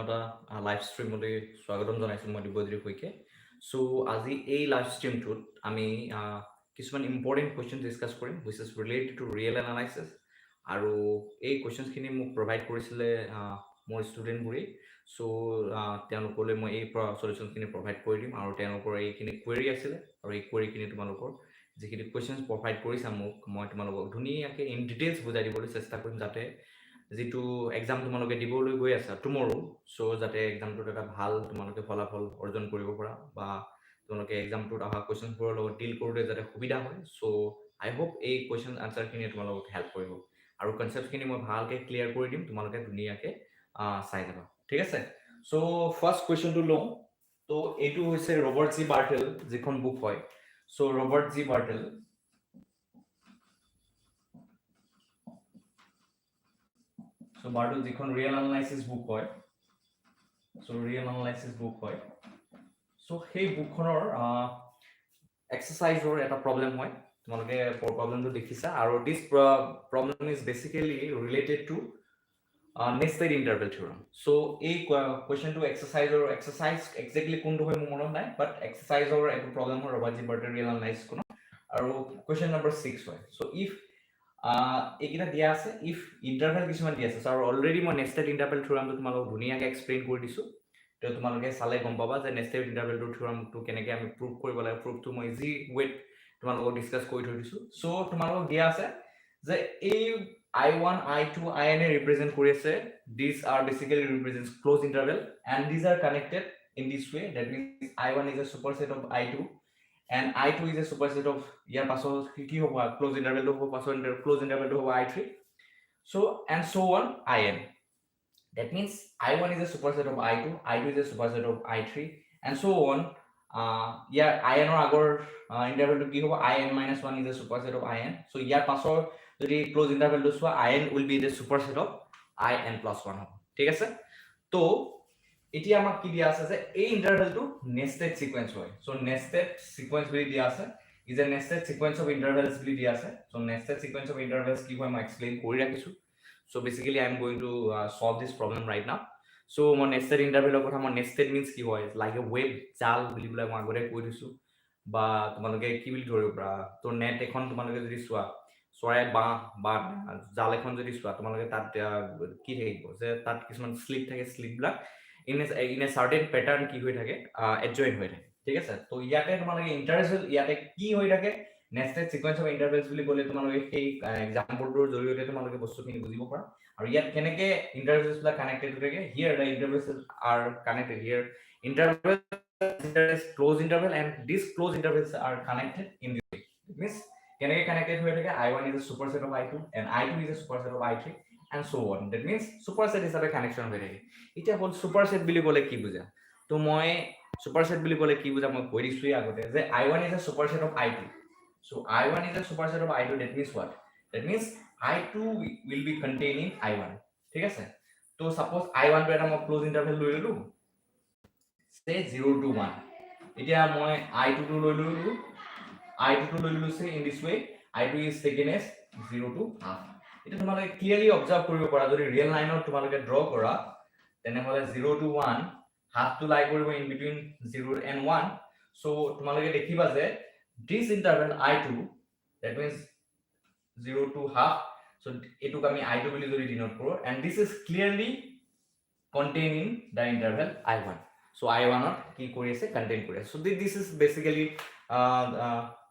এটা লাইভ ষ্ট্ৰীমলৈ স্বাগতম জনাইছো মই দিব্যজ্যোতি শইকীয়া সো আজি এই লাইভ ষ্ট্ৰীমটোত আমি কিছুমান ইম্পৰ্টেণ্ট কোৱেশ্চন ডিসকাস কৰিম which is related to real analysis আৰু এই কোৱেশ্চনখিনি মোক প্ৰভাইড কৰিছিলে মোৰ ষ্টুডেণ্টবোৰে সো তেওঁলোকলৈ মই এই সলিউশনখিনি প্ৰভাইড কৰি দিম আৰু তেওঁলোকৰ এইখিনি কুৱেৰি আছিলে আৰু এই কুৱেৰিখিনি তোমালোকৰ যিখিনি কোৱেশ্চনছ প্ৰভাইড কৰিছা মোক মই তোমালোকক ধুনীয়াকৈ ইন ডিটেইলছ বুজাই দিবলৈ চেষ্টা কৰিম যাতে যেটো এক্সাম তোমালোকে দিবলৈ গৈ আছে টুমৰো সো যাতে এক্সামটোত এটা ভাল তোমালোকে ফলাফল অৰ্জন কৰিব পৰা বা তোমালোকে এক্সামটোত অহা কোৱেশ্চনবোৰৰ লগত ডিল কৰোঁতে যাতে সুবিধা হয় সো আই হোপ এই কোৱেশ্চন আনসাৰখিনি তোমালোকক হেল্প কৰিব আৰু কনসেপ্টখিনি মই ভালকৈ ক্লিয়াৰ কৰি দিম তোমালোকে ধুনীয়াকৈ চাই যাবা ঠিক আছে সো ফাৰ্স্ট কোৱেশ্চনটো লওঁ তো এইটো হৈছে ৰবাৰ্ট জি বাৰ্টেল যিখন বুক হয় so Robert G Bartle So Bartle যিখন real analysis book হয় so real analysis book হয় so সেই বুকখনৰ এক্সাৰসাইজৰ এটা প্ৰবলেম হয় তোমালোকে প্ৰবলেমটো দেখিছা আৰু this problem is basically related to nested interval theorem so এই কোৱেশ্চনটো এক্সাৰসাইজৰ এক্সাৰসাইজ এক্স্যাক্টলি কোনটো হয় মোৰ মনত নাই বাট এক্সাৰসাইজৰ এটা প্ৰবলেম হয় ৰবাৰ্ট জি বাৰ্টেল real analysis কোন আৰু কোৱেশ্চন নম্বৰ 6 হয় so if এইকিটা দিয়া আছে ইফ ইন্টাৰভেল কিছুমান দিয়া আছে আৰু অলৰেডি মই নেস্টেড ইন্টাৰভেল থিওৰামটো তোমালোকক ধুনীয়াকৈ এক্সপ্লেইন কৰি দিছো তো তোমালোকে চালে গম পাবা যে নেস্টেড ইন্টাৰভেলটো থিওৰামটো কেনেকৈ আমি প্ৰুভ কৰিব লাগে প্ৰুফটো মই ইজি ৱেত তোমালোকক ডিসকাস কৰি থৈ দিছো সো তোমালোকক দিয়া আছে যে এই I1 I2 IN represent কৰি আছে these are basically represents closed interval and these are connected in this way that means I1 is a superset of I2 and I2 is a superset of ইয়াৰ পাছৰ কি হ'ব close ইন্টাৰভেলটো হ'ব পাছৰ close ইন্টাৰভেলটো হ'ব I3 so and so on IN that means I1 is a superset of I2 I2 is a superset of I3 and so on year IN ৰ আগৰ ইন্টাৰভেলটো কি হ'ব IN-1 is a superset of IN so ইয়াৰ পাছৰ যদি close ইন্টাৰভেলটো চোৱা IN will be the superset of IN+1 হ'ব ঠিক আছে তো এতিয়া আমাক কি দিয়া আছে যে এই ইন্টাৰভেলটো নেস্টেড সিকোয়েন্স হয় সো নেস্টেড সিকোয়েন্স বুলি দিয়া আছে is a nested sequence of intervals বুলি দিয়া আছে so nested sequence of intervals কি হয় মই এক্সপ্লেইন কৰি ৰাখিছো so basically I am going to solve this problem right now so মই nested interval ৰ কথা মই nested means কি হয় like a web জাল বুলি বলে মই আগতে কৈ দিছো বা তোমালোকে কি বুলি ধৰিব পৰা তো নেট এখন তোমালোকে যদি চোৱা চৰাই বা জাল এখন যদি চোৱা তোমালোকে তাত কি থাকিব যে তাত কিছুমান স্লিপ থাকে স্লিপবিলাক in a certain pattern কি হৈ থাকে adjoin হৈ থাকে ঠিক আছে তো ইয়াতে তোমালোকে ইন্টাৰভেল ইয়াতে কি হৈ থাকে নেস্টেড সিকোয়েন্স অফ ইন্টাৰভেলস বুলি ক'লে তোমালোকে সেই এক্সাম্পলটোৰ জৰিয়তে তোমালোকে বস্তুখিনি বুজিব পাৰা আৰু ইয়াত কেনেকে ইন্টাৰভেলসবিলাক কানেক্টেড হৈ থাকে here the intervals are connected here intervals there is close interval and these close intervals are connected in this way it means কেনেকে কানেক্টেড হৈ থাকে I1 is a superset of I2 and I2 is a superset of I3 and so on that means superset হিচাপে connection হৈ থাকে এটা হল superset বুলি ক'লে কি বুজা তো মই superset বুলি ক'লে কি বুজা মই কৈ দিছো আগতে যে I1 is a superset of I2 so I1 is a superset of I2 that means what that means I2 will be containing I1 ঠিক আছে তো suppose I1 টো এটা মই ক্লোজ ইন্টাৰভেল লৈ ললো say 0 to 1 এতিয়া মই I2 টো লৈ ললো I2 টো লৈ ললো say in this way I2 is taken as 0 to half এটা তোমালোকে ক্লিয়াৰলি অবজাৰ্ভ কৰিব পাৰা যদি ৰিয়েল লাইনত তোমালোকে ড্ৰ কৰা তেনেহলে 0 to 1 half to lie কৰিব in between 0 and 1 so তোমালোকে দেখিবা যে this interval I2 that means 0 to half so এটুক আমি I2 বুলি যদি ডিনোট কৰো and this is clearly containing the interval I1 so I1 ত কি কৰি আছে কন্টেইন কৰি আছে so this is basically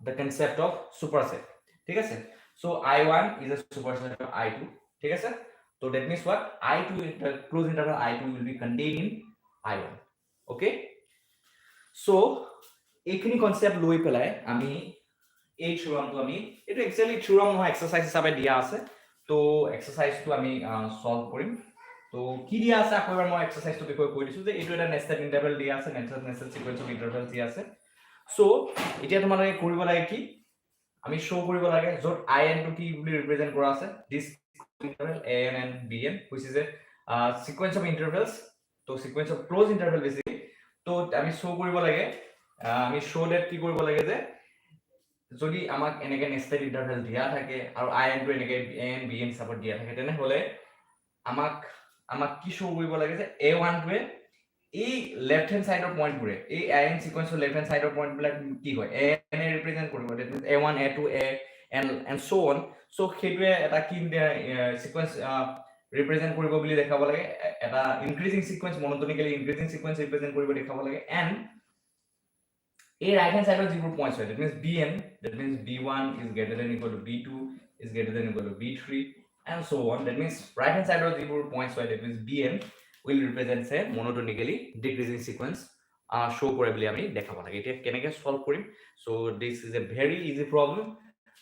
the concept of superset ঠিক আছে so I1 is a superset of I2 ঠিক আছে so that means what I2 the close interval I2 will be containing I1 okay so এইখিনি concept লৈ পেলাই আমি এই থিওৰামটো আমি এটা এক্সুয়ালি থিওৰাম নহয় এক্সাৰসাইজ হিচাপে দিয়া আছে তো এক্সাৰসাইজটো আমি সলভ কৰিম তো কি দিয়া আছে আকবাৰ মই এক্সাৰসাইজটো বিষয় কৈ দিছো যে এইটো এটা নেস্টেড ইন্টাৰভেল দিয়া আছে নেস্টেড সিকোয়েন্স অফ ইন্টাৰভেলস দিয়া আছে সো এতিয়া তোমালোকে কৰিব লাগে কি আমি শো কৰিব লাগে যত IN টো কি বুলি ৰিপ্ৰেজেন্ট কৰা আছে this interval AN and BN which is a sequence of intervals তো sequence of close interval basically তো আমি শো কৰিব লাগে আমি শো that কি কৰিব লাগে যে যদি আমাক এনেকে নেস্টেড ইন্টাৰভেল দিয়া থাকে আৰু IN টো এনেকে AN BN সাপোৰ্ট দিয়া থাকে তেনে হলে আমাক আমাক কি শো কৰিব লাগে যে a1 টোৱে এই লেফট হ্যান্ড সাইডৰ পয়েন্ট গুৰে এই an সিকোয়েন্সৰ লেফট হ্যান্ড সাইডৰ পয়েন্ট বিলাক কি হয় an এ ৰিপ্ৰেজেন্ট কৰিব that means a1 a2 a and so on so হেতুৱে এটা কি সিকোয়েন্স ৰিপ্ৰেজেন্ট কৰিব বুলি দেখাব লাগে এটা increasing sequence monotonically increasing sequence represent কৰিব দেখাব লাগে and a right hand side of 0 points হয় that means bn that means b1 is greater than equal to b2 is greater than equal to b3 and so on that means right hand side of 0 points হয় that means bn will represent a monotonically decreasing sequence show কৰে বুলি আমি দেখাব লাগে এতিয়া কেনেকৈ solve কৰিম so this is a very easy problem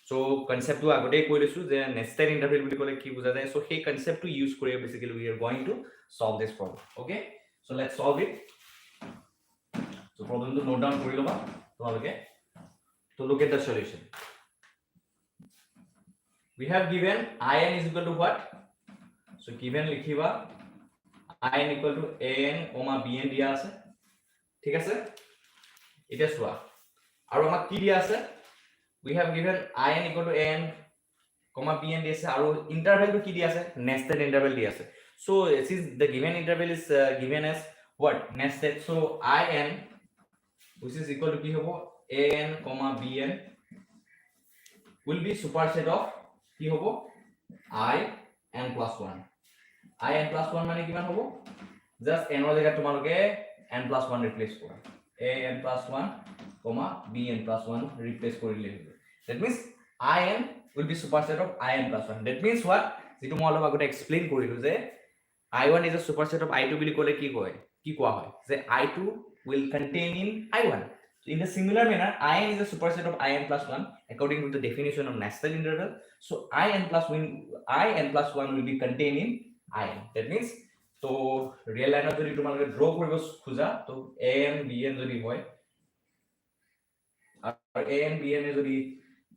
so concept to আগতে কৈ লৈছো যে nested interval বুলি ক'লে কি বুজা যায় so সেই concept to use কৰি basically we are going to solve this problem okay so let's solve it so problem to note down কৰি লবা তোমালোকে to look at the solution we have given in is equal to what so given লিখিবা in equal to an bn দিয়া আছে ঠিক আছে এটা সোয়া আৰু আমাক কি দিয়া আছে we have given in equal to an bn দিয়া আছে আৰু ইন্টারভ্যাল তো কি দিয়া আছে nested interval দিয়া আছে so since the given interval is given as what nested so in which is equal to কি হ'ব an bn will be superset of কি হ'ব I n plus 1 I n plus 1 মানে কিমান হ'ব just n ৰ জায়গা তোমালোকে n plus 1 replace কৰা a n plus 1 b n plus 1 replace কৰিলে হ'ব that means I n will be superset of I n plus 1 that means what যেটো মই অলপ আগতে এক্সপ্লেইন কৰিলো যে I1 is a superset of I2 বুলি ক'লে কি কয় কি কোৱা হয় যে I2 will contain in I1 so in the similar manner in is a superset of in plus 1 according to the definition of nested interval so in plus 1 will be contained in in that means so real line যদি তোমালোকে draw কৰিব খুজা তো an bn যদি হয় আৰু an bn এ যদি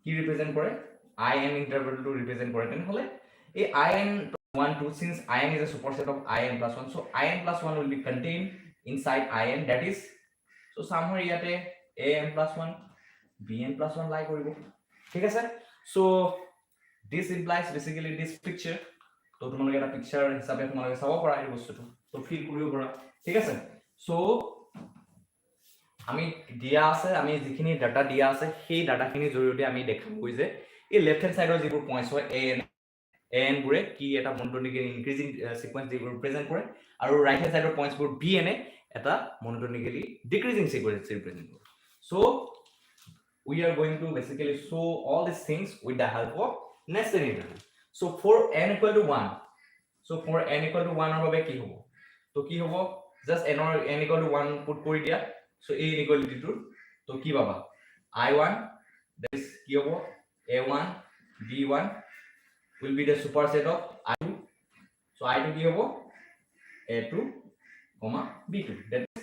কি represent কৰে in interval to represent কৰে তেনহলে এই in 1 2 since in is a superset of in plus 1 so in plus 1 will be contained inside in that is so somewhere ইয়াতে an plus 1 bn plus 1 লাই কৰিব ঠিক আছে so this implies basically this picture তো তোমালোকে এটা picture হিচাপে তোমালোকে চাব পাৰা এই বস্তুটো তো ফিল কৰিব পাৰা ঠিক আছে so আমি দিয়া আছে আমি যিখিনি ডাটা দিয়া আছে সেই ডাটাখিনি জৰিয়তে আমি দেখাম কই যে এই লেফট হ্যান্ড সাইডৰ যিবোৰ পয়েন্টস হয় an বুৰে কি এটা মনোটোনিক্যালি ইনক্ৰিজিং সিকোয়েন্স যিবোৰ ৰিপ্ৰেজেন্ট কৰে আৰু ৰাইট হ্যান্ড সাইডৰ পয়েন্টস বোৰ bn এ এটা মনোটোনিক্যালি ডিক্ৰিজিং সিকোয়েন্স ৰিপ্ৰেজেন্ট কৰে so we are going to basically show all these things with the help of nested interval so for n equal to 1 so for n equal to 1 ৰ বাবে কি হ'ব তো কি হ'ব just n equal to 1 put কৰি দিয়া so a inequality to তো কি পাবা I1 that is কি হ'ব a1 b1 will be the superset of I2 so I2 কি হ'ব a2 b2 that is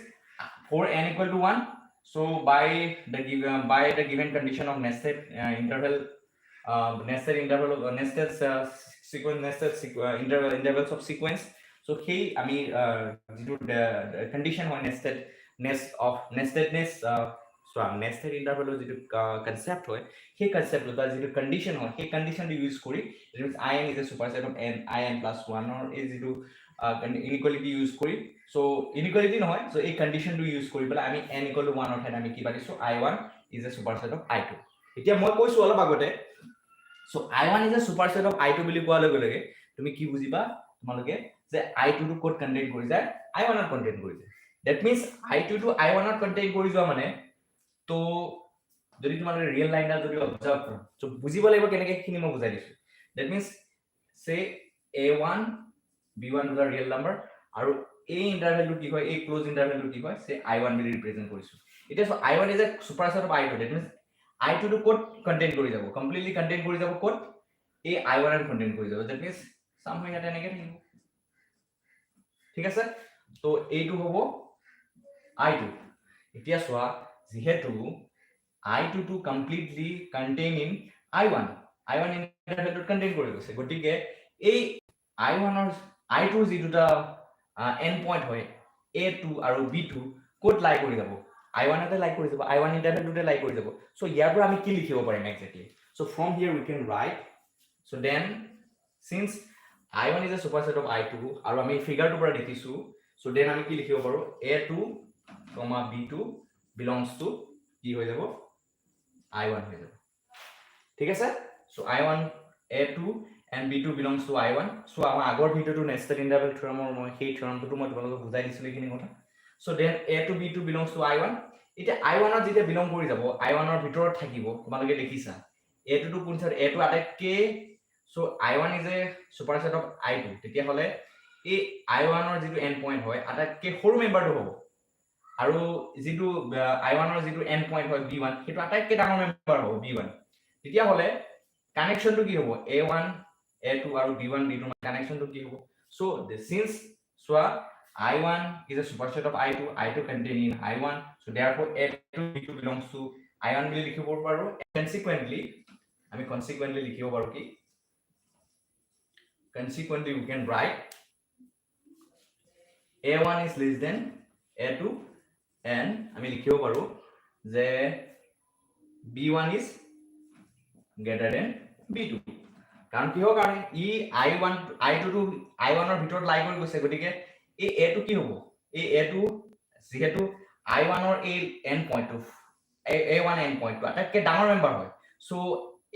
for n equal to 1 so by the given condition of nested interval intervals of sequence so hey ami the condition of nestedness so nested interval is the concept hoy hey concept ta jitu condition hoy hey condition to use kori it means in is a superset of in plus 1 or is to inequality use kori so inequality no hoy so a condition to use kori bala ami n equal to 1 or thai ami ki paiso I1 is a superset of I2 etia moi koisu ola bagote so I1 is a superset of I2 বুলি কোৱা লগে লগে তুমি কি বুজিবা তোমালোকে যে I2 টো কোড কন্টেইন কৰি যায় I1 ৰ কন্টেইন কৰি যায় that means I2 টো I1 ৰ কন্টেইন কৰি যোৱা মানে তো যদি তোমালোকে ৰিয়েল লাইনডাল যদি অবজাৰ্ভ কৰা সো বুজিব লাগিব কেনেকৈ খিনি মই বুজাই দিছো that means say a1 b1 is a real number আৰু এই ইন্টাৰভেলটো কি হয় এই ক্লোজ ইন্টাৰভেলটো কি হয় say I1 বুলি ৰিপ্ৰেজেন্ট কৰিছো এতিয়া so I1 is a superset of I2 that means I2 to code contain কৰি যাব completely contain কৰি যাব code এই I1 and contain কৰি যাব that means somewhere ইয়াতে এনেকৈ থাকিব ঠিক আছে তো এইটো হ'ব I2 এতিয়া সোৱা যেহেতু I2 to completely contain in I1 ইন্টাৰভেলটো contain কৰি গৈছে গটিকে এই I1 or I2 যেটা end point হয় A2 আৰু B2 কোড লাই কৰি যাব I1 তে লাই কৰি যাব I1 ইন্টাৰভেলটোতে লাই কৰি যাব সো ইয়াৰ পৰা আমি কি লিখিব পাৰিম exactly so from here we can write so then since I1 is a superset of I2 আৰু আমি ফিগাৰটো পৰা দেখিছো সো দেন আমি কি লিখিব পাৰো A2, B2 belongs to কি হৈ যাব I1 হৈ যাব ঠিক আছে so I1 A2 and B2 belongs to I1 so আমাৰ আগৰ ভিডিওটো নেস্টেড ইন্টাৰভেল থিওৰেমৰ মই সেই থিওৰেমটো মই তোমালোকক বুজাই দিছিলো এইখিনি কথা so then A2 B2 belongs to I1 এতিয়া I1 ত যেতিয়া বিলং কৰি যাব I1 ৰ ভিতৰত থাকিব তোমালোকে দেখিছা A2 টো কোন সাইড A2 আটাইতকে so I1 is a superset of I2 তেতিয়া হলে এই I1 ৰ যেটো এন্ড পইণ্ট হয় আটাইতকে সৰু মেম্বাৰটো হ'ব আৰু যেটো I1 ৰ যেটো এন্ড পইণ্ট হয় B1 হেতু আটাইতকে ডাঙৰ মেম্বাৰ হ'ব B1 তেতিয়া হলে কানেকশনটো কি হ'ব A1 A2 আৰু B1 B2 ৰ কানেকশনটো কি হ'ব so since so I1 is a superset of I2 I2 contain in I1 so therefore A2 B2 belongs to I1 বুলি লিখিব পাৰো consequently আমি consequently লিখিব পাৰো কি consequently we can write A1 is less than A2 and আমি লিখিব পাৰো যে B1 is greater than B2 কাৰণ কি হয় কাৰণ ই I1 I2 টো I1 ৰ ভিতৰত লাই কৰি গৈছে গটিকে এই A2 কি হ'ব এই A2 যেহেতু I1 ৰ এই এন্ড পইণ্টটো A1 এন্ড পইণ্টটো আটাইতকৈ ডাঙৰ মেম্বাৰ হয় সো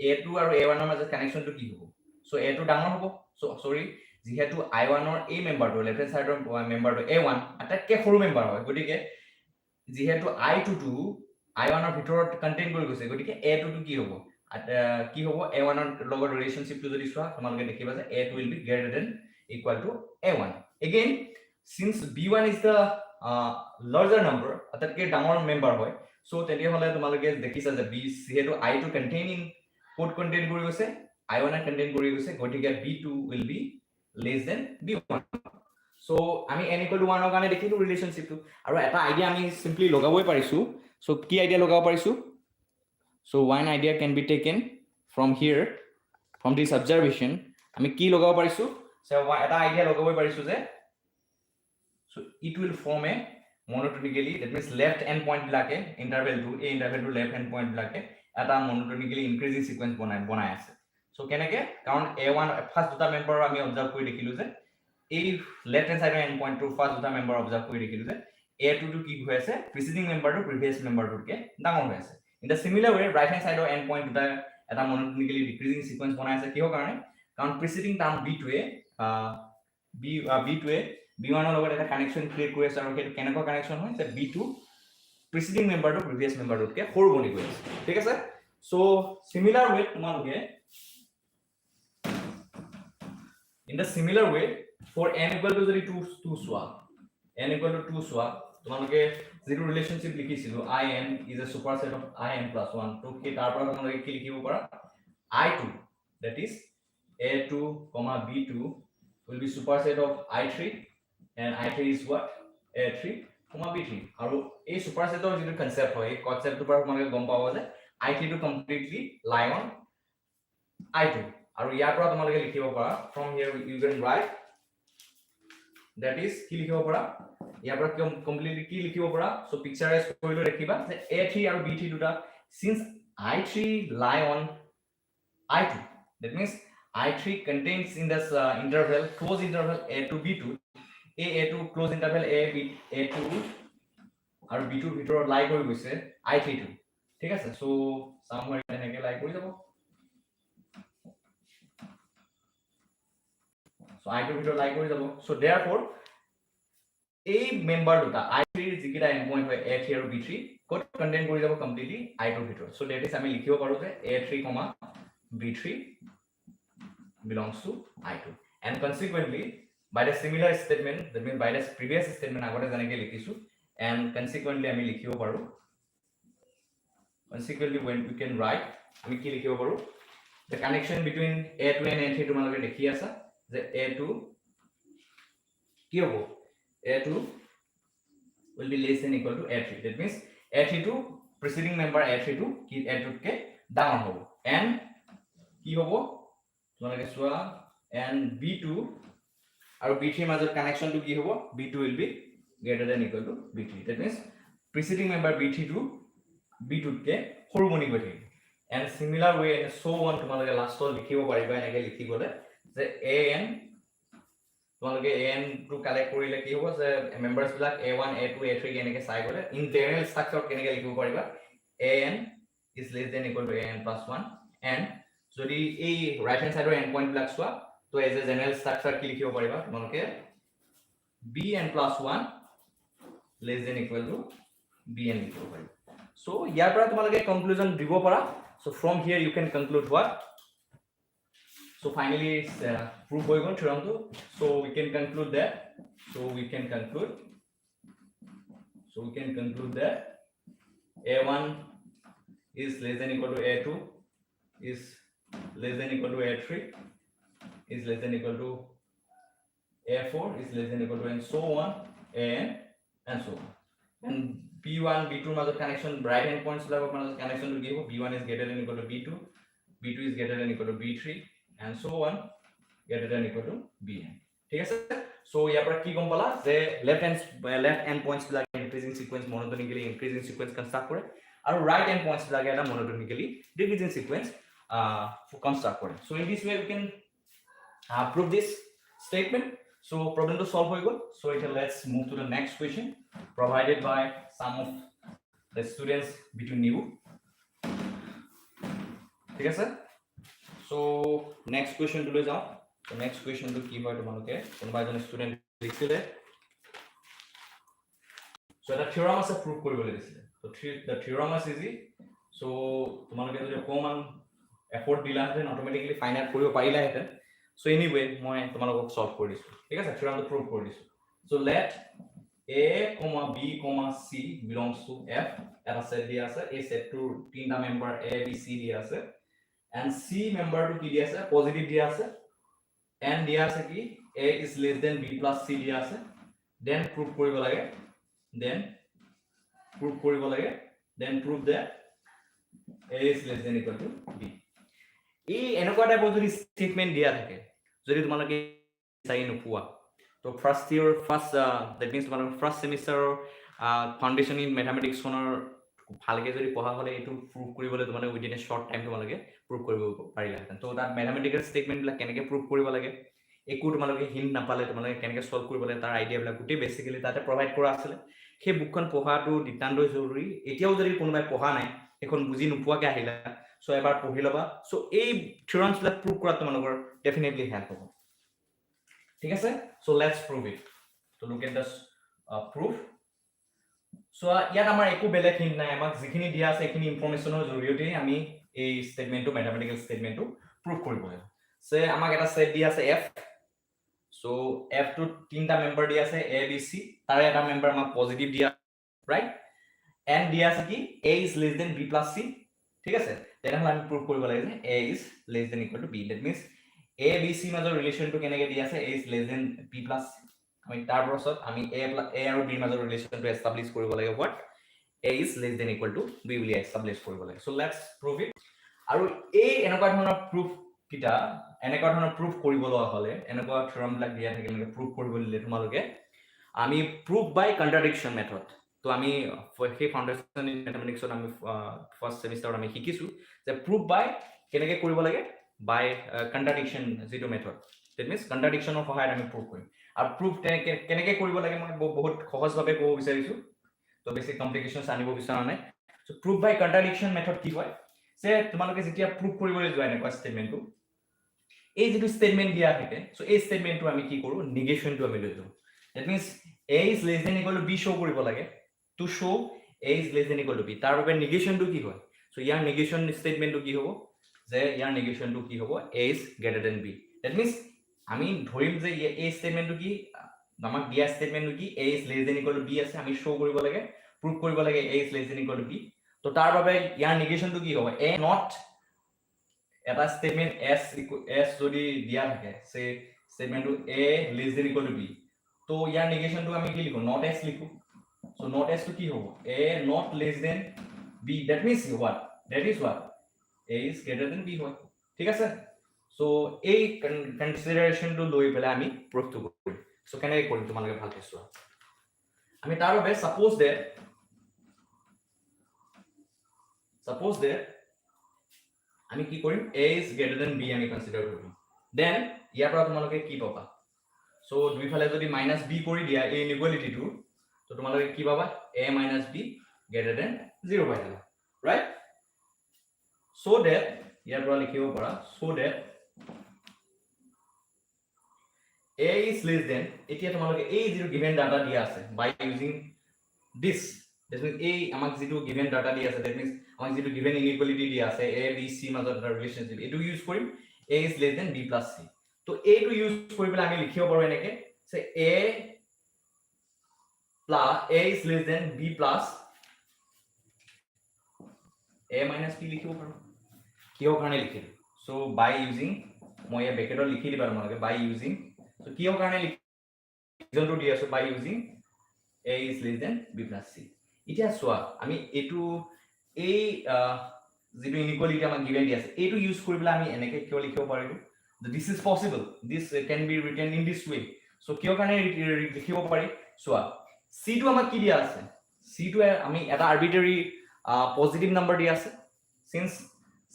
A2 আৰু A1 ৰ মাজত কানেকশনটো কি হ'ব সো A2 ডাঙৰ হ'ব সো সৰি যেহেতু I1 ৰ এই মেম্বাৰটো লেফট হ্যান্ড সাইডৰ মেম্বাৰটো A1 আটাইতকৈ সৰু মেম্বাৰ হয় গটিকে যেহেতু I2 টো I1 ৰ ভিতৰত কন্টেইন কৰি গৈছে গটিকে A2 টো কি হ'ব কি হ'ব A1 ৰ লগত ৰিলেশনশিপটো যদি চোৱা তোমালোকে দেখিবা যে A2 will be greater than equal to A1 again since B1 is the larger number আটাইতকৈ ডাঙৰ মেম্বাৰ হয় সো তেতিয়া হলে তোমালোকে দেখিছা যে B যেহেতু I2 containing code contain কৰি গৈছে I1 contain কৰি গৈছে গটিকে B2 will be less than B1 so আমি n equal to 1 ৰ কাৰণে দেখিলো ৰিলেশনশিপটো আৰু এটা আইডিয়া আমি সিম্পলি লগাবই পাৰিছো সো কি আইডিয়া লগাব পাৰিছো so one idea can be taken from here from this observation আমি কি লগাব পাৰিছো so এটা আইডিয়া লগাবই পাৰিছো যে so it will form a monotonically that means left end point বিলাকে interval to a interval to left end point বিলাকে এটা monotonically increasing sequence বনাই আছে so কেনেকে কাৰণ A1 ফাৰ্স্ট দুটা মেম্বাৰ আমি অবজাৰ্ভ কৰি দেখিলো যে এই লেফট হ্যান্ড সাইডৰ এন্ড পইণ্ট টু ফাৰ্স্ট দুটা মেম্বাৰ অবজাৰ্ভ কৰি দেখিলো যে A2 টো কি হৈ আছে প্ৰিসিডিং মেম্বাৰটো প্ৰিভিয়াস মেম্বাৰটোতকে ডাঙৰ হৈ আছে in the similar way right hand side or end point দুটা এটা monotonically decreasing sequence বনাই আছে কিহৰ কাৰণে কাৰণ প্ৰিসিডিং টাৰ্ম B2 এ B2 এ B1 ৰ লগত এটা কানেকশন ক্ৰিয়েট কৰি আছে আৰু সেইটো কেনেকুৱা কানেকশন হয় যে B2 প্ৰিসিডিং মেম্বাৰটো প্ৰিভিয়াস মেম্বাৰটোতকে সৰু বনি গৈ আছে ঠিক আছে সো সিমিলাৰ ওয়ে তোমালোকে in the similar way for n equal to যদি 2 সোয়া n equal to 2 সোয়া তোমালোকে যেটো ৰিলেশনশিপ লিখিছিলো in is a superset of in plus 1 তো কি তাৰ পৰা তোমালোকে কি লিখিব পাৰা I2 that is A2, B2 will be superset of I3 and I3 is what A3, B3 আৰু এই supersetৰ যেটো কনসেপ্ট হয় এই কনসেপ্টৰ পৰা তোমালোকে গম পাবা যে I3 টো কমপ্লিটলি লাই অন I2 আৰু ইয়াৰ পৰা তোমালোকে লিখিব পাৰা from here you can write that is কি লিখিব পাৰা ইয়াৰ পৰা কমপ্লিটলি কি লিখিব পাৰা সো পিকচাৰাইজ কৰিলে দেখিবা যে A3 আৰু B3 দুটা since I3 lie on I2 that means I3 contains in this interval close interval A2 B2 A2 close interval A2 আৰু B2 ভিতৰত লাই কৰি গৈছে I3 টো ঠিক আছে সো somewhere এনেকে লাই কৰি যাব so I2 ভিতৰত লাই কৰি যাব so therefore এই মেম্বাৰ দুটা I3 ৰ যিকিটা এন্ড পইণ্ট হয় A3 আৰু B3 কোড কন্টেইন কৰি যাব কমপ্লিটলি I2 ভিতৰত so that is আমি লিখিব পাৰো যে A3, B3 belongs to I2 and consequently by the similar statement that means by the previous statement আগতে যেনেকৈ লিখিছো and consequently আমি লিখিব পাৰো consequently when we can write আমি কি লিখিব পাৰো the connection between A2 and A3 তোমালোকে দেখি আছা যে A2 কি হ'ব A2 will be less than equal to A3 that means A3 to preceding member A3 to কি A2 কে ডাঙৰ হ'ব and কি হ'ব তোমালোকে চোৱা and B2 আৰু B3 মাজৰ কানেকশনটো কি হ'ব B2 will be greater than equal to B3 that means preceding member B3 to B2 কে সৰু বনি গৈ থাকিব and similar way and so on তোমালোকে লাষ্টত লিখিব পাৰিবা এনেকৈ লিখি গলে যে an তোমালোকে an টো কালেক্ট কৰিলে কি হ'ব যে মেম্বাৰছ বিলাক a1 a2 a3 কেনেকে চাই গলে ইন জেনাৰেল ষ্ট্ৰাকচাৰ কেনেকে লিখিব পাৰিবা an is less than equal to an plus 1 and যদি এই রাইট হ্যান্ড সাইডৰ এন্ড পয়েন্ট বিলাক চোৱা তো এজ এ জেনাৰেল ষ্ট্ৰাকচাৰ কি লিখিব পাৰিবা তোমালোকে bn plus 1 less than equal to bn লিখিব পাৰিবা so ইয়াৰ পৰা তোমালোকে কনক্লুজন দিব পাৰা so from here you can conclude what so finally it's proof hoy gol theorem to so we can conclude that we can conclude that a1 is less than equal to a2 is less than equal to a3 is less than equal to a4 is less than equal to and so on and so on and b1 b2 মাজত connection right hand points Logar মাজত connection to give b1 is greater than equal to b2 b2 is greater than equal to b3 and so on greater than equal to bn ঠিক আছে so ইয়াৰ পৰা কি গম পালা যে left hand points বিলাক increasing sequence monotonically increasing sequence construct কৰে আৰু right hand points বিলাক এটা monotonically decreasing sequence construct কৰে so in this way we can prove this statement so problem to solve hoy gol so let's move to the next question provided by some of the students between you ঠিক আছে so next question to লৈ যাও so next question to কি হয় তোমালোকে কোনবা এজন student লিখিলে so এটা theorem আছে prove কৰিবলৈ দিছিলে so the theorem is easy so তোমালোকে যদি অকমান এফৰ্ট দিলা হেতেন অটোমেটিক্যালি ফাইন্ড আউট কৰিব পাৰিলা হেতেন so anyway মই তোমালোকক সলভ কৰি দিছো ঠিক আছে theorem to prove কৰি দিছো so let a, b, c belongs to f এটা সেট দিয়া আছে এই সেটটোৰ তিনটা মেম্বাৰ a b c দিয়া আছে and c member to কি দিয়া আছে পজিটিভ দিয়া আছে and দিয়া আছে কি a is less than b plus c দিয়া আছে then prove কৰিব লাগে then prove that a is less than equal to b এই এনেকুৱা টাইপৰ যদি স্টেটমেন্ট দিয়া থাকে যদি তোমালোকে চাই নোপোৱা তো first year first that means তোমালোকৰ ফাৰ্স্ট সেমিস্টাৰৰ ফাউন্ডেশন ইন ম্যাথমেটিক্স খনৰ ভালকে যদি পঢ়া হলে এটো প্ৰুভ কৰিবলৈ তোমালোকে উইদিন এ শৰ্ট টাইম তোমালোকে প্ৰুভ কৰিব পাৰিলা হেতেন তো তাত ম্যাথমেটিক্যাল স্টেটমেন্ট বিলাক কেনেকে প্ৰুভ কৰিব লাগে একো তোমালোকে হিন্ট নাপালে তোমালোকে কেনেকে সলভ কৰিব লাগে তাৰ আইডিয়া বিলাক গুটি বেসিক্যালি তাতে প্ৰভাইড কৰা আছিল সেই বুকখন পঢ়াটো নিতান্তই জৰুৰী এতিয়াও যদি কোনোবাই পঢ়া নাই এখন বুজি নোপোৱাকে আহিলা সো এবাৰ পঢ়ি লবা সো এই থিওৰামছ বিলাক প্ৰুভ কৰাত তোমালোকৰ ডেফিনেটলি হেল্প হ'ব ঠিক আছে so let's prove it so look at the proof so ইয়াত আমাৰ একো বেলেগ হিন্ট নাই আমাক যিখিনি দিয়া আছে এইখিনি ইনফৰমেশনৰ জৰিয়তে আমি এই স্টেটমেন্টটো ম্যাথমেটিক্যাল স্টেটমেন্টটো প্ৰুভ কৰিব লাগিব সে আমাক এটা সেট দিয়া আছে f so f to তিনটা মেম্বাৰ দিয়া আছে a b c তাৰে এটা মেম্বাৰ আমাক পজিটিভ দিয়া ৰাইট and দিয়া আছে কি a is less than b plus c ঠিক আছে তেনেহলে আমি প্রুভ কৰিব লাগিব যে a is less than equal to b that means a b c মাজৰ ৰিলেশনটো কেনেকে দিয়া আছে a is less than b plus আমি তাৰ পাছত আমি a আৰু b মাজৰ ৰিলেশনটো এস্টাবলিশ কৰিব লাগিব what a is less than equal to b বুলি এস্টাবলিশ কৰিব লাগিব so let's prove it আৰু এই এনেকুৱা ধৰণৰ proof কিটা এনেকুৱা ধৰণৰ proof কৰিব লগা হলে এনেকুৱা থিওৰাম বিলাক দিয়া থাকে মানে proof কৰিব দিলে তোমালোকে আমি proof by contradiction method তো আমি সেই ফাউন্ডেশন ইন ম্যাথমেটিক্সত আমি ফার্স্ট সেমিস্টাৰত আমি শিকিছো যে proof by কেনেকে কৰিব লাগে by contradiction zero method that means contradiction of সহায়ত আমি proof কৰিম আৰু proof কেনেকে কৰিব লাগে মই বহুত সহজ ভাবে ক'ব বিচাৰিছো তো বেছি কমপ্লিকেশনছ আনিব বিচৰা নাই so proof by contradiction method কি হয় যে তোমালোকে যেতিয়া proof কৰিবলৈ যোৱা এনেকুৱা স্টেটমেন্টটো এই যেটো স্টেটমেন্ট দিয়া থাকে so এই স্টেটমেন্টটো আমি কি কৰো নেগেশনটো আমি লৈ যাও that means a is less than equal to b show কৰিব লাগে to show a is less than equal to b তাৰ বাবে নেগেশনটো কি হয় so ইয়াৰ নেগেশন স্টেটমেন্টটো কি হ'ব যে ইয়াৰ নেগেশনটো কি হ'ব a is greater than b that means আমি ধৰিম যে এই স্টেটমেন্টটো কি আমাক দিয়া স্টেটমেন্টটো কি a is less than equal to b আছে আমি শো কৰিব লাগে প্ৰুভ কৰিব লাগে a is less than equal to b তো তাৰ বাবে ইয়াৰ নেগেশনটো কি হ'ব a not এটা স্টেটমেন্ট s যদি দিয়া থাকে সে স্টেটমেন্টটো a less than equal to b তো ইয়াৰ নেগেশনটো আমি কি লিখো not s লিখো so not s to কি হ'ব a not less than b that means what that is what a is greater than b হয় ঠিক আছে so এই কনসিডারেশন টু লৈ পেলে আমি প্রুফ তো কৰিম so কেনেকৈ কৰিম তোমালোকে ভালকৈ চোৱা আমি তাৰ বাবে suppose that আমি কি কৰিম a is greater than b আমি কনসিডাৰ কৰিম then ইয়াৰ পৰা তোমালোকে কি পাবা সো দুইফালে যদি মাইনাস বি কৰি দিয়া এই ইনইকুয়ালিটিটো তো তোমালোকে কি পাবা a minus b greater than 0 পাই যাবা রাইট so that ইয়াৰ পৰা লিখিব পাৰা so that a is less than এতিয়া তোমালোকে এই যিটো given data দিয়া আছে by using this that means a আমাক যিটো given data দিয়া আছে that means আমাক যিটো given inequality দিয়া আছে a b c মাজত এটা ৰিলেশনশিপ এটো ইউজ কৰিম a is less than b plus c তো a টো ইউজ কৰি পেলাই আমি লিখিব পাৰো এনেকে সে a plus a is less than b plus a minus b লিখিব পাৰো কিহৰ কাৰণে লিখিম সো by using মই এই ব্ৰেকেটত লিখি দিবা তোমালোকে by using সো কিহৰ কাৰণে লিখনটো দি আছো by using a is less than b plus c এতিয়া সোয়া আমি এটো এই যিটো ইনইকুয়ালিটি আমাক গিভেন দি আছে এটো ইউজ কৰি পেলাই আমি এনেকে কিয় লিখিব পাৰিলো this is possible this can be written in this way so কিয় কাৰণে লিখিব পাৰি সোয়া c টো আমাক কি দিয়া আছে c টো আমি এটা আৰবিট্ৰাৰি পজিটিভ নাম্বার দি আছে since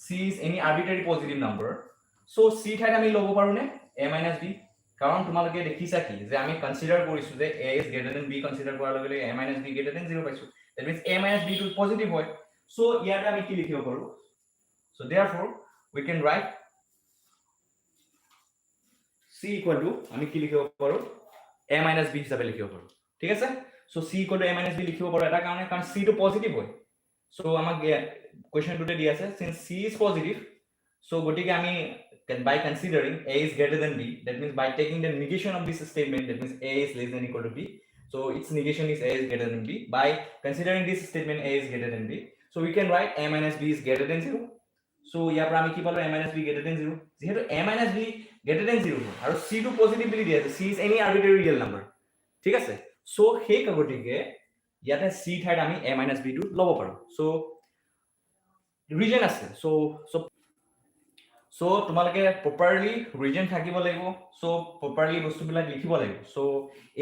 c is any arbitrary positive number so c ঠাইত আমি লব পাৰো নে a minus b কাৰণ তোমালোকে দেখিছা কি যে আমি কনসিডাৰ কৰিছো যে a is greater than b consider কৰাৰ লগে লগে a minus b greater than 0 পাইছো that means a minus b টো পজিটিভ হয় so ইয়াতে আমি কি লিখিব পাৰো so therefore we can write c equal to আমি কি লিখিব পাৰো a minus b হিচাপে লিখিব পাৰো ঠিক আছে so c equal to a minus b লিখিব পাৰো এটা কাৰণে কাৰণ c টো পজিটিভ হয় so আমাক question today দিয়া আছে since c is positive so গটিকে আমি by considering a is greater than b that means by taking the negation of this statement that means a is less than equal to b so its negation is a is greater than b by considering this statement a is greater than b so we can write a minus b is greater than 0 so ইয়াৰ পৰা আমি কি পালো a minus b greater than 0 যেহেতু a minus b greater than 0 আৰু c টো positively দিয়া আছে c is any arbitrary real number ঠিক আছে so সেই গটিকে ইয়াতে c ঠাইত আমি a minus b টো লব পাৰো so ৰিজন আছে so তোমালোকে প্ৰপাৰলি ৰিজন থাকিব লাগিব so প্ৰপাৰলি বস্তুবিলাক লিখিব লাগিব so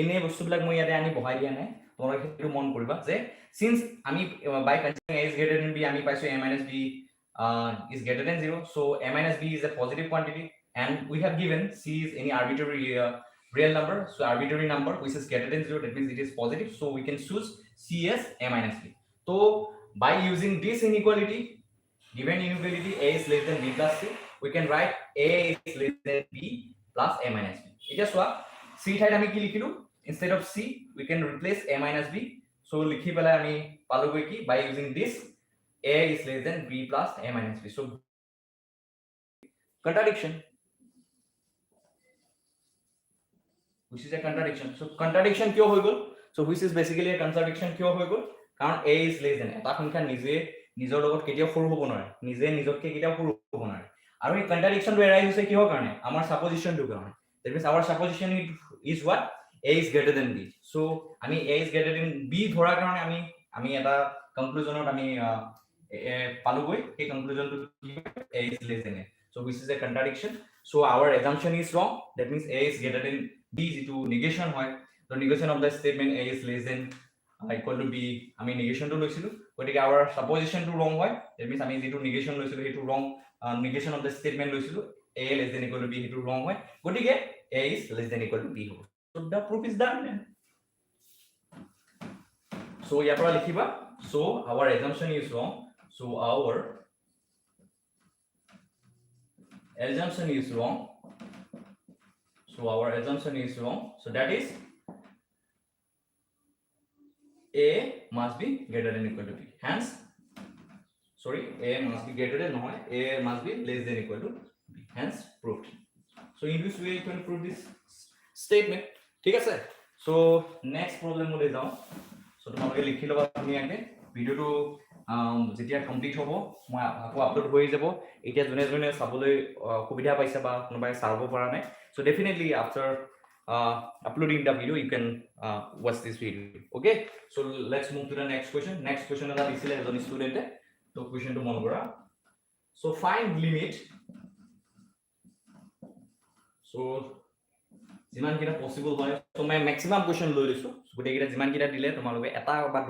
এনে বস্তুবিলাক মই ইয়াতে আনি বহাই দিয়া নাই তোমালোকে সেইটো মন কৰিবা যে since আমি by considering a is greater than b আমি পাইছো a minus b is greater than 0 so a minus b is a positive quantity and we have given c is any arbitrary real number so arbitrary number which is greater than 0 that means it is positive so we can choose c as a minus b so by using this inequality given inequality a is less than b plus c we can write a is less than b plus a minus b এটা সোয়া c ঠাইত আমি কি লিখিলো instead of c we can replace a minus b so লিখি পেলাই আমি পালো গৈ কি by using this a is less than b plus a minus b so contradiction which is a contradiction so contradiction কিয় হৈ গল so which is basically a contradiction কিয় হৈ গল কাৰণ a is less than এটা সংখ্যা নিজে নিজৰ লগত কেতিয়াও সৰু হ'ব নোৱাৰে নিজে নিজতকে কেতিয়াও সৰু হ'ব নোৱাৰে আৰু এই কন্ট্ৰাডিকশনটো এৰাইজ হৈছে কিহৰ কাৰণে আমাৰ সাপোজিশনটো কাৰণে that means our supposition is what a is greater than b so আমি a is greater than b ধৰাৰ কাৰণে আমি এটা কনক্লুজনত আমি পালো গৈ এই কনক্লুজনটো a is less than a so which is a contradiction so our assumption is wrong that means a is greater than b to negation হয় the negation of the statement a is less than equal to b আমি নেগেশনটো লৈছিলো গতিকে our supposition টো wrong হয় that means আমি যেটো negation লৈছিলো হেতু wrong negation of the statement লৈছিলো a less than equal to b হেতু wrong হয় গতিকে a is less than equal to b হ'ব so the proof is done then so ইয়াৰ পৰা লিখিবা so our assumption is wrong so our assumption is wrong so that is a must be greater than equal to b hence a must be greater than no a must be less than equal to b hence proved so in this way you can prove this statement ঠিক আছে so next problem লৈ যাও so তোমালোকে লিখি লবা ধুনীয়াকে ভিডিওটো যেতিয়া কমপ্লিট হ'ব মই আকৌ আপলোড হৈ যাব এতিয়া জনে জনে চাবলৈ সুবিধা পাইছে বা কোনোবাই চাব পৰা নাই so definitely after uploading the video you can watch this video okay so let's move to the next question এটা দিছিলে এজন ষ্টুডেন্টে তো কোৱেশ্চনটো মন কৰা so find limit so যিমান কিটা পসিবল হয় so মই ম্যাক্সিমাম কোৱেশ্চন লৈ লৈছো গটে কিটা যিমান কিটা দিলে তোমালোকে এটা বা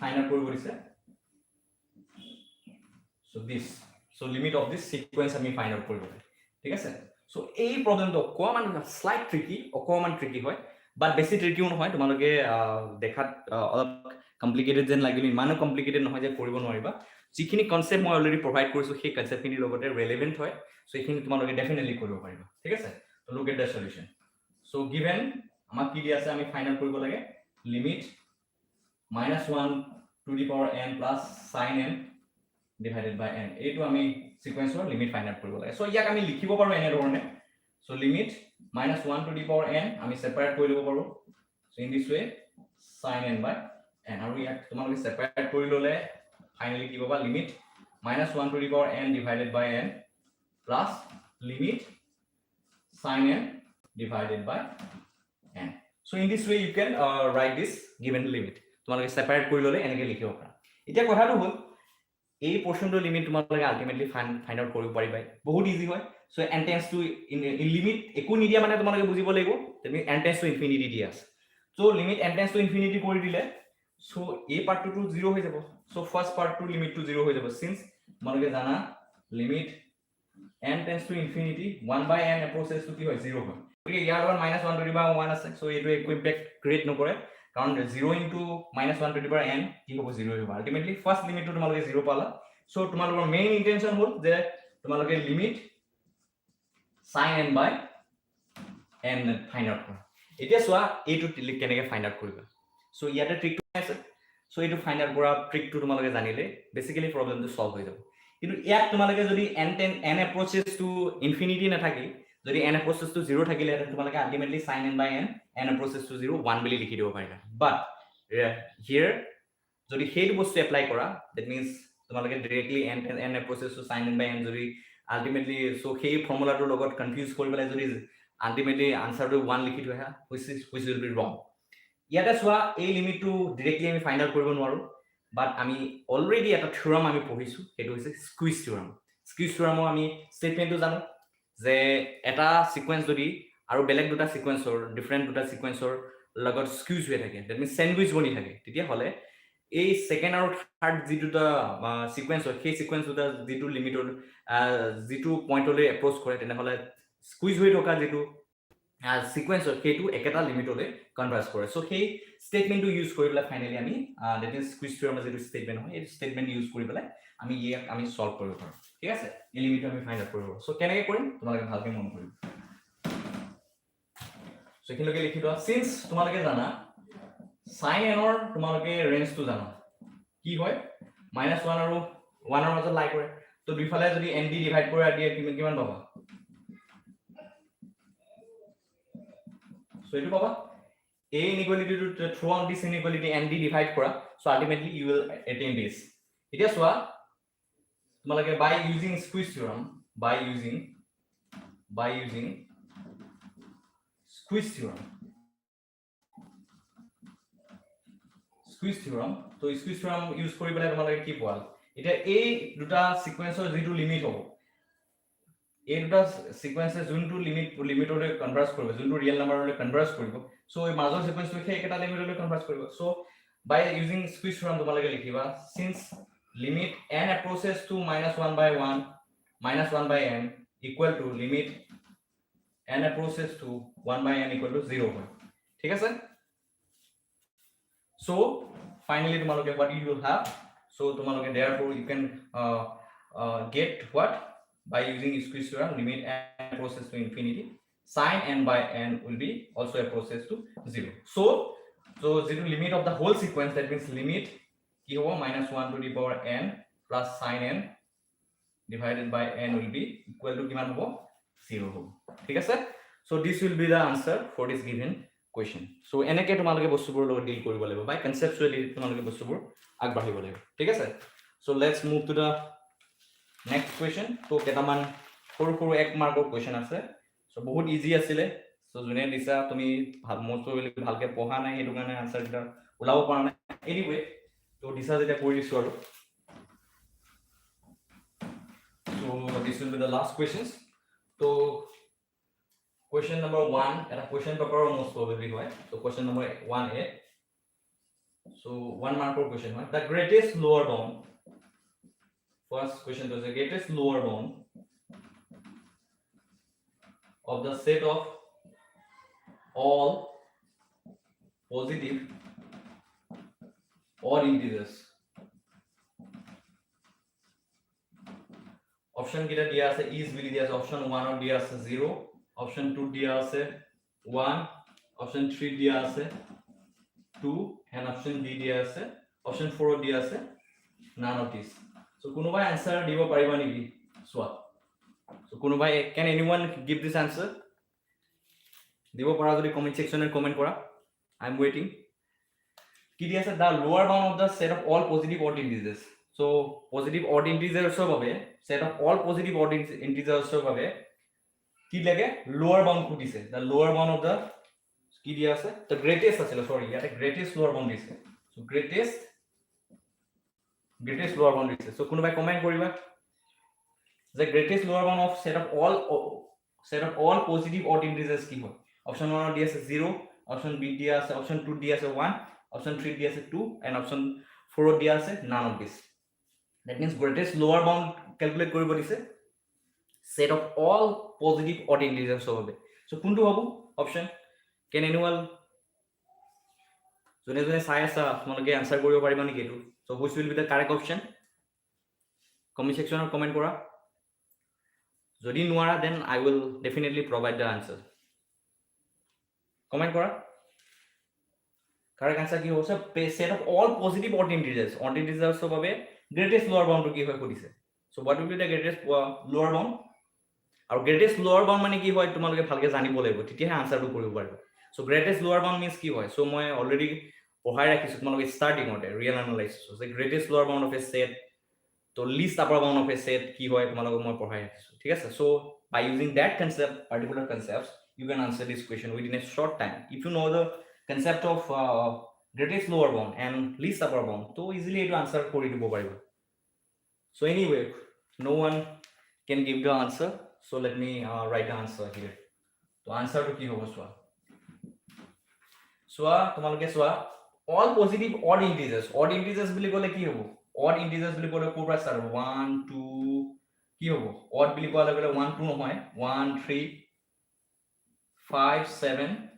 ফাইনাল কৰিব দিছে so limit of this sequence আমি ফাইন্ড আউট কৰিব ঠিক আছে সো এই প্ৰবলেমটো অকমান স্লাইট ট্ৰিকি হয় বাট বেছি ট্ৰিকিও নহয় তোমালোকে দেখাত অলপ কমপ্লিকেটেড যেন লাগিলে ইমানো কমপ্লিকেটেড নহয় যে কৰিব নোৱাৰিবা যিখিনি কনসেপ্ট মই অলৰেডি প্ৰভাইড কৰিছো সেই কনসেপ্টখিনিৰ লগতে ৰেলেভেন্ট হয় সো এইখিনি তোমালোকে ডেফিনেটলি কৰিব পাৰিবা ঠিক আছে তো look at the solution so given আমাক কি দিয়া আছে আমি ফাইন্ড আউট কৰিব লাগে limit -1 to the power n plus sin n divided by n এইটো আমি সিকোয়েন্সৰ লিমিট ফাইন্ড আউট কৰিব লাগে সো ইয়াক আমি লিখিব পাৰো এনে ধৰণে so limit -1 to the power n আমি সেপাৰেট কৰি লব পাৰো so in this way sin n by n আৰু ইয়াক তোমালোকে সেপাৰেট কৰি ললে ফাইনালি কি পাবা limit -1 to the power n divided by n plus limit sin n divided by n so in this way you can write this given limit তোমালোকে separate কৰি ললে এনেকৈ লিখিব পাৰা এতিয়া কথাটো হল এই পোৰশনটো লিমিট তোমালোকে আলটিমেটলি ফাইন্ড আউট কৰিব পাৰিবা বহুত ইজি হয় so n tends two in limit একো নিদিয়া মানে তোমালোকে বুজিব লাগিব তুমি n টেন্ডস টু ইনফিনিটি দি আছে so limit n tends to infinity কৰি দিলে সো এই পাৰ্টটো 0 হৈ যাব সো ফাৰ্স্ট পাৰ্টটো লিমিট টু 0 হৈ যাব সিন্স তোমালোকে জানা limit n tends to infinity 1 by n approaches to কি হয় 0 হয় গতিকে ইয়াৰ লগত -1 to the power 1 আছে সো এইটো একো ইম্প্যাক্ট ক্ৰিয়েট নকৰে কাৰণ 0 into -1 to the power n কি হ'ব 0 হ'ব আলটিমেটলি ফাৰ্স্ট লিমিটটো তোমালোকে 0 পালা সো তোমালোকৰ মেইন ইন্টেনশন হ'ল যে তোমালোকে limit sin n by n find out কৰা এতিয়া চোৱা এইটো কেনেকৈ ফাইন্ড আউট কৰিবা সো ইয়াতে ট্ৰিকটো আছে সো এইটো ফাইন্ড আউট কৰা ট্ৰিকটো তোমালোকে জানিলে বেসিক্যালি প্ৰবলেমটো সলভ হৈ যাব কিন্তু ইয়াত তোমালোকে যদি n approaches to infinity নাথাকি যদি n approaches to 0 থাকিলে তোমালোকে ultimately sin n by n approaches to 0 1 বুলি লিখি দিব পাৰিবা বাট here যদি হেইটো বস্তু এপ্লাই কৰা that means তোমালোকে directly n approaches to sin n by n যদি আলটিমেটলি সো সেই ফৰ্মুলাটোৰ লগত কনফিউজ কৰি পেলাই যদি আলটিমেটলি আনসাৰটো 1 লিখি থোৱা which will be wrong ইয়াতে চোৱা এই লিমিটটো ডাইৰেক্টলি আমি ফাইন্ড আউট কৰিব নোৱাৰো বাট আমি অলৰেডি এটা থিওৰাম আমি পঢ়িছো এটো হৈছে স্কুইজ থিওৰামো আমি স্টেটমেন্টটো জানো যে এটা সিকোয়েন্স যদি আৰু বেলেগ দুটা সিকোয়েন্সৰ ডিফাৰেন্ট দুটা সিকোয়েন্সৰ লগত স্কুইজ হৈ থাকে দ্যাট মিন্স স্যান্ডউইচ বনি থাকে তেতিয়া হলে এই সেকেন্ড আৰু থাৰ্ড যি দুটা সিকোয়েন্সৰ সেই সিকোয়েন্স দুটা যেটো লিমিটৰ যেটো পইণ্টলৈ এপ্ৰোচ কৰে তেনেহলে স্কুইজ হৈ থকা যেটো সিকোয়েন্সৰ হেতু একেটা লিমিটলৈ কনভাৰ্জ কৰে সো সেই স্টেটমেন্টটো ইউজ কৰি পেলাই ফাইনালি আমি দ্যাট ইজ স্কুইজ থিওৰামৰ যেটো স্টেটমেন্ট হয় এই স্টেটমেন্ট ইউজ কৰি পেলাই আমি ইয়াক আমি সলভ কৰিব পাৰো ঠিক আছে এই লিমিটটো আমি ফাইন্ড আউট কৰিব সো কেনেকৈ কৰিম তোমালোকে ভালকে মন কৰিবা সো কিনলৈকে লিখি দিয়া সিন্স তোমালোকে জানা sin n ৰ তোমালোকে ৰেঞ্জটো জানা কি হয় -1 আৰু 1 ৰ মাজত লাই কৰে তো দুইফালে যদি n d ডিভাইড কৰা দিয়ে কিমান পাবা so etu baba a inequality to throw on this inequality and d divide kora so ultimately you will attain this etia soa tumalage by using squeeze theorem squeeze theorem to squeeze theorem use kori bela tumalage ki poal etia a duta sequenceor jitu limit hobo এই দুটা সিকোয়েন্সে যোনটো লিমিটলৈ converge কৰিব যোনটো real নাম্বাৰলৈ কনভাৰ্জ কৰিব so এই মাজৰ সিকোয়েন্সটো সেই একেটা লিমিটলৈ কনভাৰ্জ কৰিব so by using squeeze theorem তোমালোকে লিখিবা since limit n approaches to -1 by 1 -1 by n equal to limit n approaches to 1 by n equal to 0 হয় ঠিক আছে সো ফাইনালি তোমালোকে what you will have so তোমালোকে therefore you can get what by using squeeze theorem limit n approaches to infinity sin n by n will be also approaches to 0 so the limit of the whole sequence that means limit ki hobo -1 to the power n plus sin n divided by n will be equal to kiman hobo 0 hobo thik ase so this will be the answer for this given question so eneke tumaloke bostubur logot deal koribo lagbo by conceptually tumaloke bostubur agbadhibo lagbo thik ase so let's move to the next question to ketaman horu ek markor question ase so bahut easy asile so june disa tumi most probably bhalke poha nai etu kane answer ta ulabo para nai anyway to disa jeta kori disu aru so this will be the last questions to question number 1 eta question paper most probably hoy so question number 1a so 1 markor question hoy the greatest lower bound first question to the greatest lower bound of the set of all positive odd integers. Option kita dia ase is bili dia ase option 1 or dia ase 0, option 2 dia ase 1, option 3 dia ase 2 and option D dia ase option 4 dia ase none of these. So kunobai answer dibo pariba niki swa. So kunobai can anyone give this answer? Dibo para jodi comment section e comment kora. I am waiting. Ki dia ase the lower bound of the set of all positive odd integers. So positive odd integers bhabe set of all positive odd integers bhabe ki lage lower bound khudise. The lower bound of the ki dia ase the greatest asile, sorry yate greatest lower bound dise. So greatest lower bound dise. So kunobai comment koriba the greatest lower bound of set of all positive odd integers ki hoy. Option 1 dia ase 0, option B dia ase option 2 dia ase 1, option 3 dia ase 2 and option 4 dia ase none of this. That means greatest lower bound calculate koribo dise set of all positive odd integers hobe. So kuntu hobo option? Can anyone jone sai asa tomaloke answer koribo pariba niki etu? So which will be the correct option? Comment section or comment kora. Jodi nuara then I will definitely provide the answer. Comment kora. Correct answer ki hoise set of all positive odd integers so bhabe greatest lower bound to ki hoy kodise. So what will be the greatest lower bound? Our greatest lower bound mane ki hoy tomaloke bhalke janibo laibo titihe answer to koribo paribo. So greatest lower bound means ki hoy? So moi already pohai rakhisu tomaloke starting ote real analysis. So the greatest lower bound of a set to least upper bound of a set ki hoy tomaloke moi pohai rakhisu. Thik ase? So by using that concept, particular concepts, you can answer this question within a short time. If you know the concept of greatest lower bound and least upper bound, so easily to answer kori dibo paribo. So anyway, no one can give the answer, so let me write the answer here. So answer to ki hobo swa tomaloke swa all positive odd integers bili kole ki hobo? Odd integers bili kole ko pra start 1 2 ki hobo? Odd bili kole 1 2 nohoy 1 3 5 7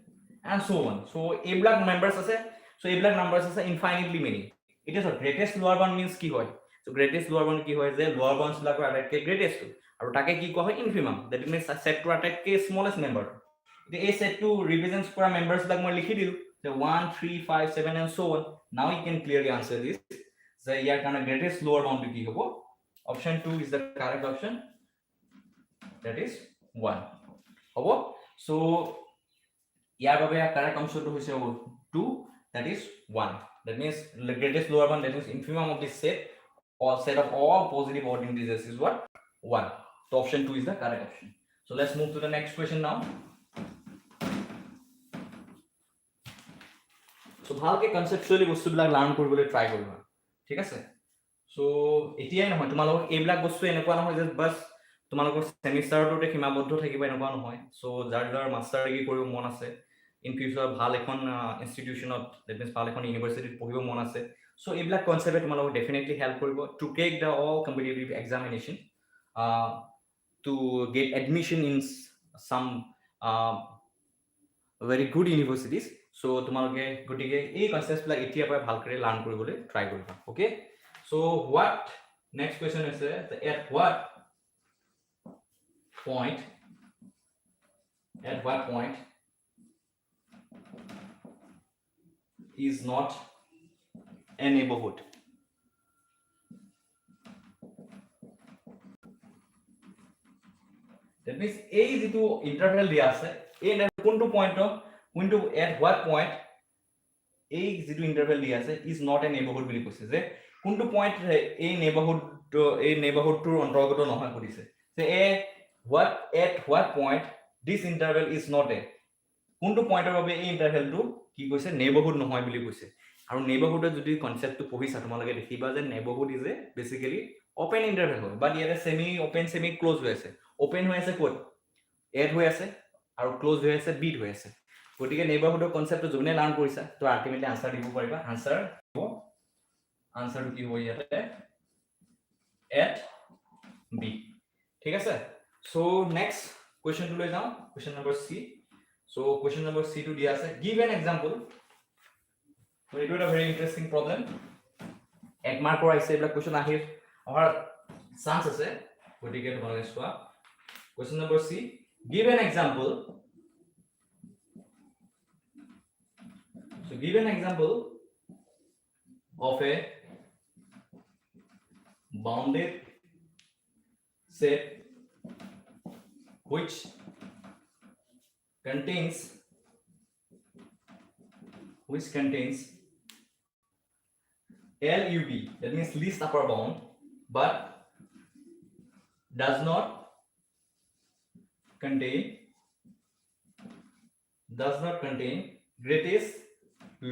and so on. So a block numbers ase, so a block numbers ase infinitely many. It is a greatest lower bound means ki hoy? So greatest lower bound ki hoy je lower bounds la ko attack ke greatest to aru take ki ko hoy infimum, that means set to attack ke smallest member. The a set to represents kora members like moi likhi dilu the 1 3 5 7 and so on. Now you can clearly answer this. So here kana greatest lower bound ki hobo? Option 2 is the correct option, that is 1 hobo. So here babe correct answer to hoise 2, that is 1. That means the greatest lower bound, that means infimum of this set or set of all positive odd integers is what? 1. So option 2 is the correct option. So let's move to the next question now. So bhalke conceptually bostu bilak learn koribole try koriba. Thik ase? So etiai nohoy tumalok ei bilak bostu enekwa nohoy je bas tumalok semester tote khimaboddho thakiba enekwa nohoy. So jar master degree koribo mon ase in future bhal ekhon institution of, that means bhal ekhon university pohibo mon ase. So ei bilak concept tumalok definitely help koribo to take the all competitive examination to get admission in some very good universities. So tomaloke gotike ei concepts like etia pa bhal kore learn koribole try koriba. Okay, so what next question is at what point is not a neighborhood? That means a is to interval dia ase a kuntu point into at what point a is to interval dia ase is not a neighborhood bili koise je kuntu point a neighborhood tur antargoto nohoy kodise. So at what point this interval is not a kuntu point er babe a interval to ki koise neighborhood nohoy bili koise. Aru neighborhood er jodi concept to pohisa tomaloke dekhiba je neighborhood is a basically open interval hoy, but here semi open semi close hoy ase. Open hoy ase kot add hoy ase aru close hoy ase bit hoy ase. Gotike neighborhood concept to jone learn korisa to ultimately answer dibo pariba. Answer to ki hoy yate at b. Thik ase? So next question to লৈ যাও question number C so question number C to দিয়া আছে give an example so it was a very interesting problem এক মাৰ্কৰ আইছে এবলা question আহে আমাৰ chance আছে গটিকে তোমালোকে চোৱা question number C give an example so give an example of a bounded set which contains LUB, that means least upper bound, but does not contain greatest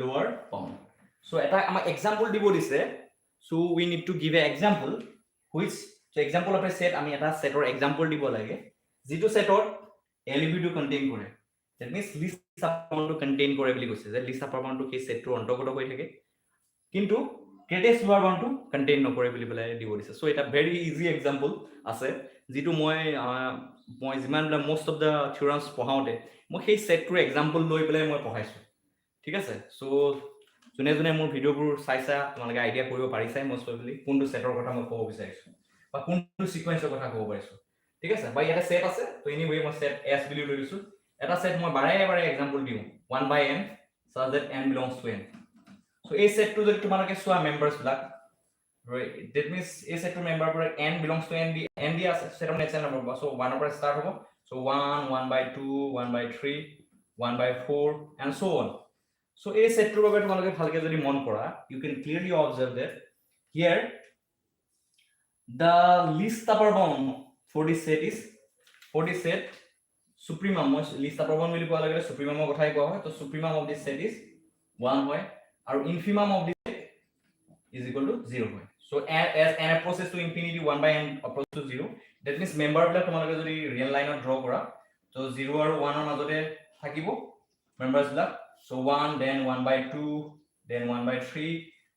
lower bound. So eta ama example dibo dise, so we need to give an example which so example of a set ami eta set or example dibo lage jitu set or LUB to contain kore, that means least upper bound to contain kore boli koise je least upper bound to ke set to ontogoto koi thake kintu greatest lower bound to contain nokore boli belai dibo dise. So eta very easy example ase jitu moi jiman most of the theorems pohaote moi সেই set to example loi belai moi pohaisu ঠিক আছে. So জুনে জুনে মোৰ ভিডিওবোৰ চাইছা তোমালোকে idea কৰিব পাৰিছাই most probably কোনটো সেটৰ কথা মই ক'ব বিচাৰিছো বা কোনটো সিকোয়েন্সৰ কথা ক'ব পাৰিছো ঠিক আছে বাই এটা সেট আছে তো এনিৱে মই সেট S বুলি লৈ লৈছো এটা সেট মই বাৰে বাৰে एग्जांपल দিও 1 by n such that n belongs to n so এই সেটটো যদি তোমালোকে চোৱা মেম্বাৰস বিলাক right that means এই সেটৰ মেম্বাৰ পৰা n belongs to n দি আছে সেটৰ নেচাৰ নম্বৰ so 1 পৰা স্টাৰ্ট হ'ব so 1 1 by 2 1 by 3 1 by 4 and so on. So a set to robert তোমালোকে ভালকে যদি মন কৰা you can clearly observe that here the least upper bound for this set supremum least upper bound বুলি কোৱা লাগে supremum কথাই কোৱা হয় তো supremum of this set is 1 হয় আৰু infimum of this set is equal to 0 হয়. So as n approaches to infinity 1 by n approaches to 0 that means member বিলাক তোমালোকে যদি real line draw কৰা তো 0 আৰু 1 ৰ মাজতে থাকিব members বিলাক. So 1 then 1 by 2 then 1 by 3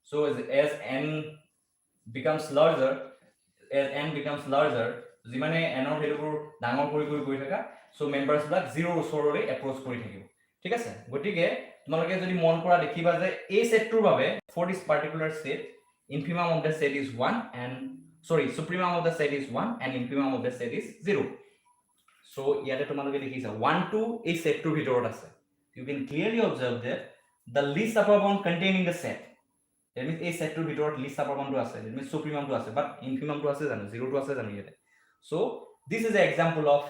so as n becomes larger যিমানে n ৰ ভ্যালুবোৰ ডাঙৰ কৰি গৈ থাকা so members বিলাক 0 ওচৰলৈ approach কৰি থাকিব ঠিক আছে গটিকে তোমালোকে যদি মন কৰা দেখিবা যে এই সেটটোৰ বাবে for this particular set infimum of the set is 1 and supremum of the set is 1 and infimum of the set is 0 so ইয়াতে তোমালোকে দেখিছা 1 2 এই সেটটোৰ ভিতৰত আছে. You can clearly observe that the least upper bound contained in the set that means a set to ভিতৰত least upper bound to আছে that means supremum to আছে but infimum to আছে জানো 0 to আছে জানো ইয়াতে so this is an example of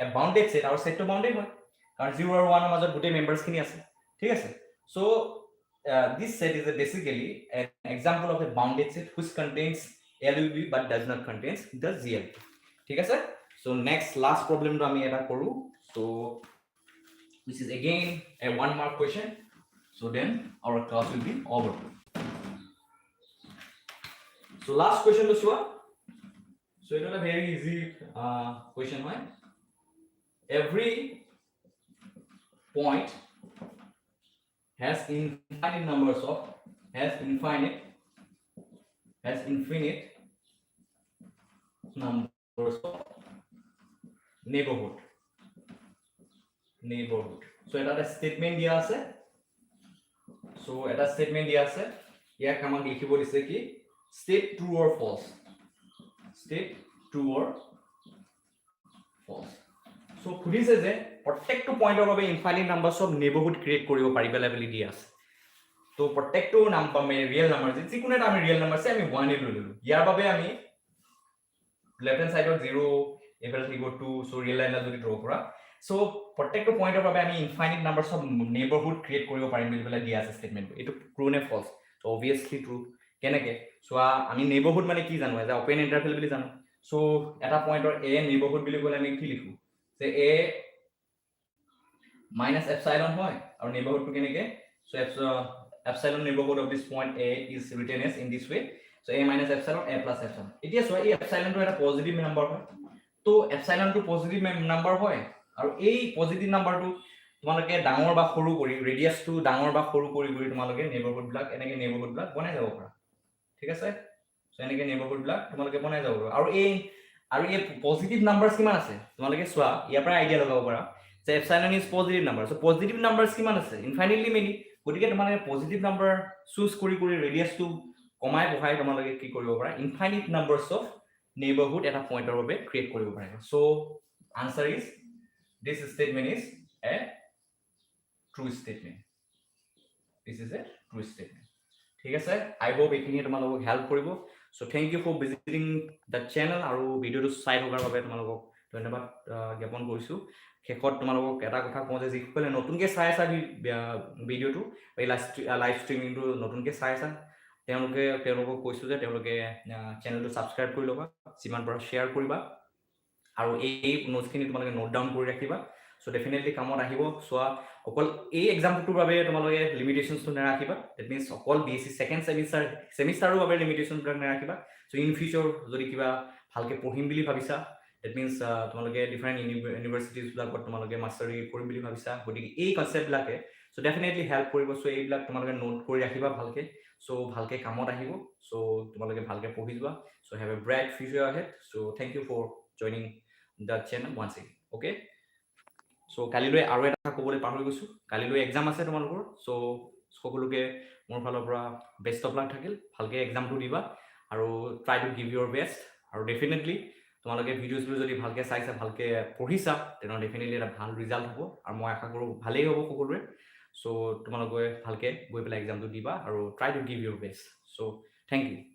a bounded set our set to bounded হয় কাৰণ 0 আৰু 1 ৰ মাজত গোটেই মেম্বাৰস খিনি আছে ঠিক আছে. So this set is basically an example of a bounded set which contains LUB but does not contains the GLB ঠিক আছে. So next last problem to আমি এটা কৰো so this is again a 1 mark question so then our class will be over. So last question to show so it is a very easy question right every point has infinite numbers of infinite numbers of neighborhood so এটা statement দিয়া আছে so এটা statement দিয়া আছে ইয়াক আমাক লিখিব দিছে কি state true or false so খুদিছে যে প্ৰত্যেকটো পইণ্টৰ বাবে infinite numbers of neighbourhood create কৰিব পাৰিবা লেভেল দিয়া আছে তো প্ৰত্যেকটো নাম্বাৰ মে ৰিয়েল নাম্বাৰ যিকোনো এটা আমি ৰিয়েল নাম্বাৰ আছে আমি 1 এ লৈ ললো ইয়াৰ বাবে আমি লেফট হ্যান্ড সাইডত 0 এফালে থাকিব 2 so ৰিয়েল লাইনটা যদি ড্ৰ কৰা so প্ৰত্যেকটো পইণ্টৰ বাবে আমি infinite numbers of neighbourhood create কৰিব পাৰিম বুলি বলা দিয়া আছে স্টেটমেন্টটো এটো ট্ৰু নে ফলস so obviously ট্ৰু কেনেকে so আমি নেইবাৰহুড মানে কি জানো যে ওপেন ইন্টাৰভেল বুলি জানো so এটা পইণ্টৰ a নেইবাৰহুড বুলি ক'লে আমি কি লিখো যে a minus epsilon হয় আৰু নেইবাৰহুডটো কেনেকে so epsilon neighborhood of this point a is written as in this way so a minus epsilon a plus epsilon এতিয়া so এই epsilon টো এটা পজিটিভ নাম্বাৰ হয় তো epsilon টো পজিটিভ নাম্বাৰ হয় আৰু এই পজিটিভ নাম্বাৰটো তোমালোকে ডাঙৰ বা সৰু কৰি ৰেডিয়াসটো ডাঙৰ বা সৰু কৰি তোমালোকে নেইবাৰহুড বিলাক এনেকে নেইবাৰহুড বিলাক বনাই যাব পাৰা ঠিক আছে so এনেকে নেইবাৰহুড বিলাক তোমালোকে বনাই যাব পাৰা আৰু এই আৰু এই পজিটিভ নাম্বাৰছ কিমান আছে তোমালোকে চোৱা ইয়াৰ পৰা আইডিয়া লগাব পাৰা যে epsilon is positive number so positive numbers কিমান আছে ইনফাইনাইটলি মেনি গতিকে তোমালোকে পজিটিভ নাম্বাৰ চুজ কৰি ৰেডিয়াছটো কমাই বহাই তোমালোকে কি কৰিব পাৰা ইনফাইনাইট নাম্বাৰছ অফ নেইবাৰহুড এটা পইণ্টৰ বাবে ক্ৰিয়েট কৰিব পাৰিবা so answer is this statement is a true statement this is a true statement ঠিক আছে আই হোপ এইখিনি তোমালোকক হেল্প কৰিব so thank you for visiting the channel আৰু ভিডিওটো চাই থকাৰ বাবে তোমালোকক ধন্যবাদ জ্ঞাপন কৰিছো শেষত তোমালোকক এটা কথা কওঁ যে যিসকলে নতুনকৈ চাই আছা ভিডিওটো এই লাইভ ষ্ট্ৰীমিংটো নতুনকৈ চাই আছা তেওঁলোকক কৈছো যে তেওঁলোকে চেনেলটো ছাবস্ক্ৰাইব কৰি ল'বা যিমান পৰা শ্বেয়াৰ কৰিবা আৰু এই নোটছখিনি তোমালোকে নোট ডাউন কৰি ৰাখিবা সো ডেফিনেটলি কামত আহিব সোৱা অকল এই এক্সামটোৰ বাবে তোমালোকে লিমিটেশনছটো নাৰাখিবা দ্যাট মিন্স অকল বিএসসি সেকেন্ড সেমিষ্টাৰৰ বাবে লিমিটেশনবিলাক নাৰাখিবা সো ইন ফিউচাৰ যদি কিবা ভালকে পঢ়িম বুলি ভাবিছা দ্যাট মিন্স তোমালোকে ডিফাৰেন্ট ইউনিভাৰ্সিটিজ বিলাকত তোমালোকে মাষ্টাৰী কৰিম বুলি ভাবিছা গতিকে এই কনসেপ্ট বিলাকে সো ডেফিনেটলি হেল্প কৰিব সো এইবিলাক তোমালোকে নোট কৰি ৰাখিবা ভালকে সো ভালকে কামত আহিব সো তোমালোকে ভালকে পঢ়ি যোৱা so have a bright future ahead so thank you for joining the channel once again okay so কালিলৈ আৰু এটা ক'বলৈ পাহৰি গৈছো কালিলৈ এক্সাম আছে তোমালোকৰ so সকলোকে মোৰ ফালৰ পৰা বেষ্ট অফ লাক থাকিল ভালকে এক্সামটো দিবা আৰু try to give Euro best আৰু ডেফিনেটলি তোমালোকে ভিডিঅ'ছবোৰ যদি ভালকে চাইছা ভালকে পঢ়িছা তেনে ডেফিনেটলি এটা ভাল ৰিজাল্ট হ'ব আৰু মই আশা কৰোঁ ভালেই হ'ব সকলোৰে so তোমালোকে ভালকে গৈ পেলাই এক্সামটো দিবা আৰু try to give Euro best so thank you